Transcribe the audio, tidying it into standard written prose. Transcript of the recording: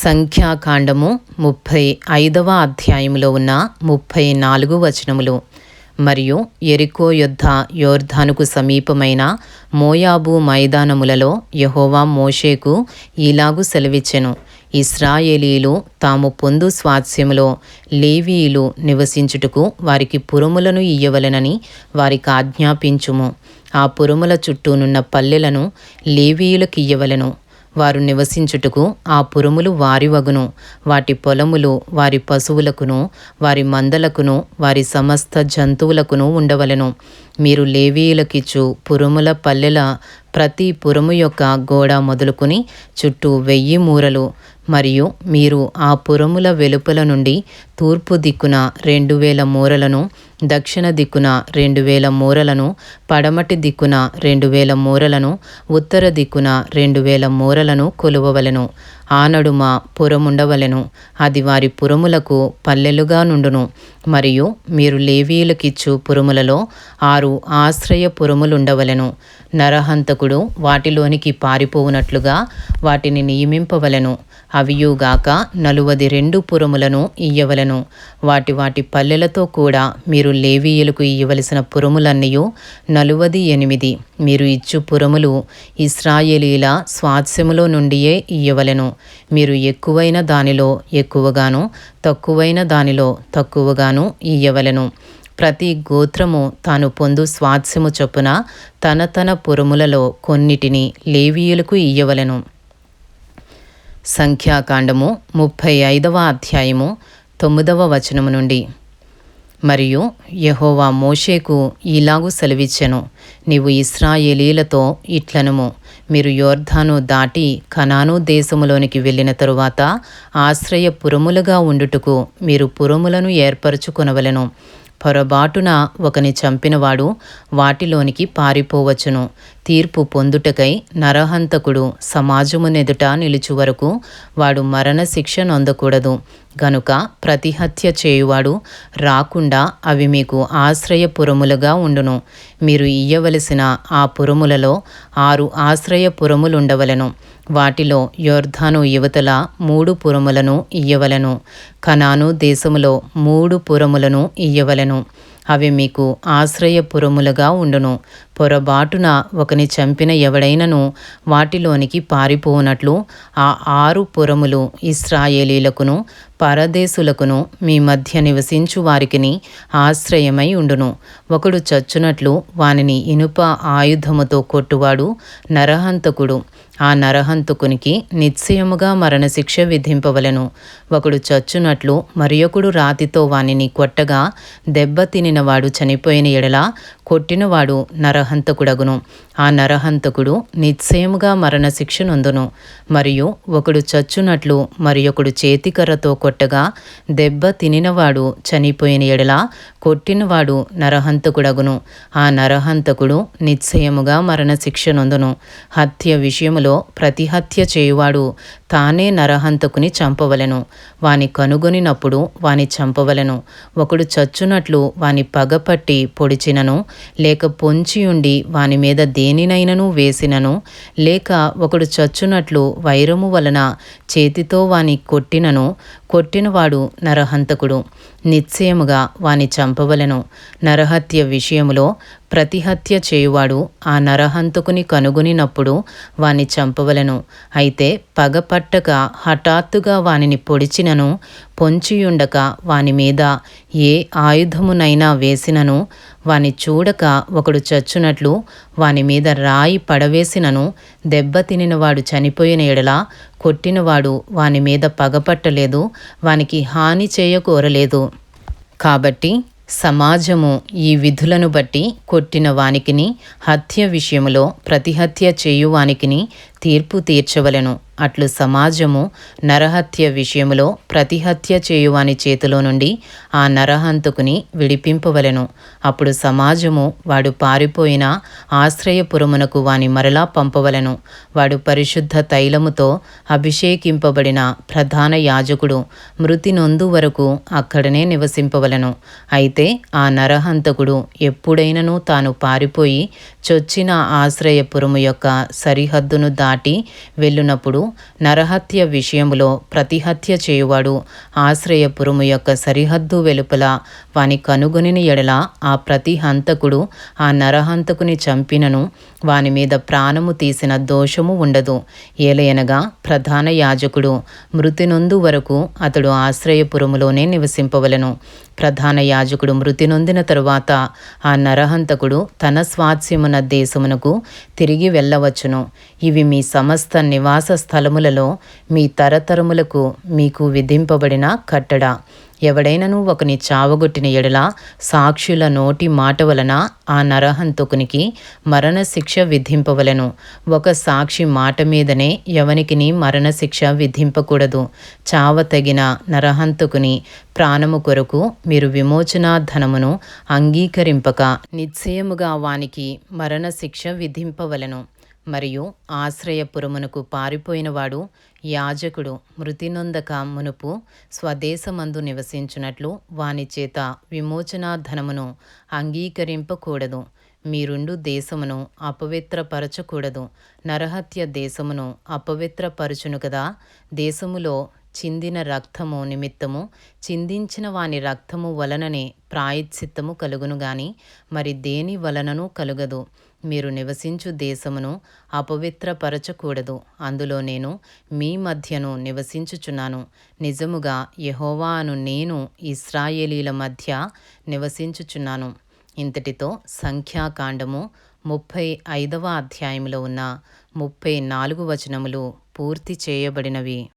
సంఖ్యాకాండము 35వ అధ్యాయములో ఉన్న 34 వచనములు. మరియు యెరికో యొద్ద యొర్దానుకు సమీపమైన మోయాబు మైదానములలో యెహోవా మోషేకు ఈలాగు సెలవిచ్చెను. ఇశ్రాయేలీయులు తాము పొందు స్వాస్థ్యములో లేవీయులు నివసించుటకు వారికి పురములను ఇయ్యవలెనని వారికి ఆజ్ఞాపించుము. ఆ పురముల చుట్టూనున్న పల్లెలను లేవీయులకియ్యవలెను. వారు నివసించుటకు ఆ పురములు వారి వగును. వాటి పొలములు వారి పశువులకును వారి మందలకును వారి సమస్త జంతువులకును ఉండవలెను. మీరు లేవీయులకిచ్చు పురముల పల్లెల ప్రతి పురము యొక్క గోడ మొదలుకొని చుట్టూ 1000 మూరలు, మరియు మీరు ఆ పురముల వెలుపల నుండి తూర్పు దిక్కున 2000 మూరలను, దక్షిణ దిక్కున 2000 మూరలను, పడమటి దిక్కున 2000 మూరలను, ఉత్తర దిక్కున 2000 మూరలను కొలువవలెను. ఆ నడుమ పురముండవలెను. అది వారి పురములకు పల్లెలుగా నుండును. మరియు మీరు లేవీయులకిచ్చు పురములలో 6 ఆశ్రయ పురములుండవలెను. నరహంతకుడు వాటిలోనికి పారిపోవునట్లుగా వాటిని నియమింపవలెను. అవియుగాక 42 పురములను ఇయ్యవలెను. వాటి పల్లెలతో కూడా మీరు లేవీయులకు ఇయ్యవలసిన పురములన్నయూ 48. మీరు ఇచ్చు పురములు ఇశ్రాయేలీయుల స్వాస్థ్యములో నుండియే ఇయ్యవలెను. మీరు ఎక్కువైన దానిలో ఎక్కువగాను, తక్కువైన దానిలో తక్కువగాను ఇయ్యవలెను. ప్రతి గోత్రము తాను పొందు స్వాస్థ్యము చొప్పున తన పురములలో కొన్నిటిని లేవీయులకు ఇయ్యవలెను. సంఖ్యాకాండము 35వ అధ్యాయము 9వ వచనము నుండి. మరియు యెహోవా మోషేకు ఈలాగు సెలవిచ్చెను. నీవు ఇశ్రాయేలీయులతో ఇట్లనుము. మీరు యొర్దాను దాటి కనాను దేశములోనికి వెళ్ళిన తరువాత ఆశ్రయ పురములుగా ఉండుటకు మీరు పురములను ఏర్పరచుకొనవలెను. పొరబాటున ఒకని చంపినవాడు వాటిలోనికి పారిపోవచ్చును. తీర్పు పొందుటకై నరహంతకుడు సమాజమునెదుట నిలుచు వరకు వాడు మరణశిక్ష నొందకూడదు. గనుక ప్రతిహత్య చేయువాడు రాకుండా అవి మీకు ఆశ్రయ పురములుగా ఉండును. మీరు ఇయ్యవలసిన ఆ పురములలో 6 ఆశ్రయ పురములుండవలెను. వాటిలో యొర్దాను యువతల 3 పురములను ఇయ్యవలెను. కనాను దేశములో 3 పురములను ఇయ్యవలెను. అవి మీకు ఆశ్రయ పురములుగా ఉండును. పొరబాటున ఒకని చంపిన ఎవడైనను వాటిలోనికి పారిపోనట్లు ఆ 6 పురములు ఇశ్రాయేలీలకును పరదేశులకును మీ మధ్య నివసించు వారికిని ఆశ్రయమై ఉండును. ఒకడు చచ్చునట్లు వానిని ఇనుప ఆయుధముతో కొట్టువాడు నరహంతకుడు. ఆ నరహంతకునికి నిశ్చయముగా మరణశిక్ష విధింపవలెను. ఒకడు చచ్చునట్లు మరియొకడు రాతితో వానిని కొట్టగా దెబ్బ తినినవాడు చనిపోయిన ఎడల కొట్టినవాడు నరహంతకుడగును. ఆ నరహంతకుడు నిశ్చయముగా మరణశిక్ష నొందును. మరియు ఒకడు చచ్చునట్లు మరియొకడు చేతికర్రతో కొట్టగా దెబ్బ తినినవాడు చనిపోయిన ఎడల కొట్టినవాడు నరహంతకుడగును. ఆ నరహంతకుడు నిశ్చయముగా మరణశిక్ష నొందును. హత్య విషయములో ప్రతిహత్య చేయువాడు తానే నరహంతకుని చంపవలెను. వాని కనుగొనినప్పుడు వాని చంపవలెను. ఒకడు చచ్చునట్లు వాని పగపట్టి పొడిచినను, లేక పొంచియుండి వాని మీద దేనినైనను వేసినను, లేక ఒకడు చచ్చునట్లు వైరము వలన చేతితో వాని కొట్టినను, కొట్టినవాడు నరహంతకుడు. నిశ్చయముగా వాని చంపవలెను. నరహత్య విషయములో ప్రతిహత్య చేయువాడు ఆ నరహంతకుని కనుగొనినప్పుడు వాని చంపవలెను. అయితే పగపట్టక హఠాత్తుగా వానిని పొడిచినను, పొంచియుండక వాని మీద ఏ ఆయుధమునైనా వేసినను, వాని చూడక ఒకడు చచ్చునట్లు వాని మీద రాయి పడవేసినను, దెబ్బ తినినవాడు చనిపోయిన ఎడల కొట్టినవాడు వాని మీద పగపట్టలేదు, వానికి హాని చేయకోరలేదు. కాబట్టి సమాజము ఈ విధులను బట్టి కొట్టిన వానికిని, హత్య విషయములో ప్రతిహత్య చేయువానికిని తీర్పు తీర్చవలెను. అట్లు సమాజము నరహత్య విషయములో ప్రతిహత్య చేయువాని చేతిలో నుండి ఆ నరహంతకుని విడిపింపవలెను. అప్పుడు సమాజము వాడు పారిపోయిన ఆశ్రయపురమునకు వాని మరలా పంపవలెను. వాడు పరిశుద్ధ తైలముతో అభిషేకింపబడిన ప్రధాన యాజకుడు మృతి నొందు వరకు అక్కడనే నివసింపవలెను. అయితే ఆ నరహంతకుడు ఎప్పుడైనను తాను పారిపోయి చొచ్చిన ఆశ్రయపురము యొక్క సరిహద్దును దాటి దాటి వెళ్ళునప్పుడు నరహత్య విషయములో ప్రతిహత్య చేయువాడు ఆశ్రయపురము యొక్క సరిహద్దు వెలుపల వాని కనుగొనిన ఎడల ఆ ప్రతి హంతకుడు ఆ నరహంతకుని చంపినను వాని మీద ప్రాణము తీసిన దోషము ఉండదు. ఏలయనగా ప్రధాన యాజకుడు మృతి నొందు వరకు అతడు ఆశ్రయపురములోనే నివసింపవలెను. ప్రధాన యాజకుడు మృతి నొందిన తరువాత ఆ నరహంతకుడు తన స్వాస్యమున దేశమునకు తిరిగి వెళ్ళవచ్చును. ఇవి మీ సమస్త నివాస స్థలములలో మీ తరతరములకు మీకు విధింపబడిన కట్టడ. ఎవడైనను ఒకని చావగొట్టిన ఎడల సాక్షుల నోటి మాట వలన ఆ నరహంతకునికి మరణశిక్ష విధింపవలెను. ఒక సాక్షి మాట మీదనే ఎవనికిని మరణశిక్ష విధింపకూడదు. చావతగిన నరహంతకుని ప్రాణము కొరకు మీరు విమోచనా ధనమును అంగీకరింపక నిశ్చయముగా వానికి మరణశిక్ష విధింపవలెను. మరియు ఆశ్రయపురమునకు పారిపోయినవాడు యాజకుడు మృతి నొందక మునుపు స్వదేశమందు నివసించున్నట్లు వాని చేత విమోచనా ధనమును అంగీకరింపకూడదు. మీరుండు దేశమును అపవిత్రపరచకూడదు. నరహత్య దేశమును అపవిత్రపరచును కదా. దేశములో చిందిన రక్తము నిమిత్తము చిందించిన వాని రక్తము వలననే ప్రాయశ్చిత్తము కలుగును గాని మరి దేని వలనను కలుగదు. మీరు నివసించు దేశమును అపవిత్రపరచకూడదు. అందులో నేను మీ మధ్యను నివసించుచున్నాను. నిజముగా యెహోవా అను నేను ఇశ్రాయేలీల మధ్య నివసించుచున్నాను. ఇంతటితో సంఖ్యాకాండము 35వ అధ్యాయంలో ఉన్న 34 వచనములు పూర్తి చేయబడినవి.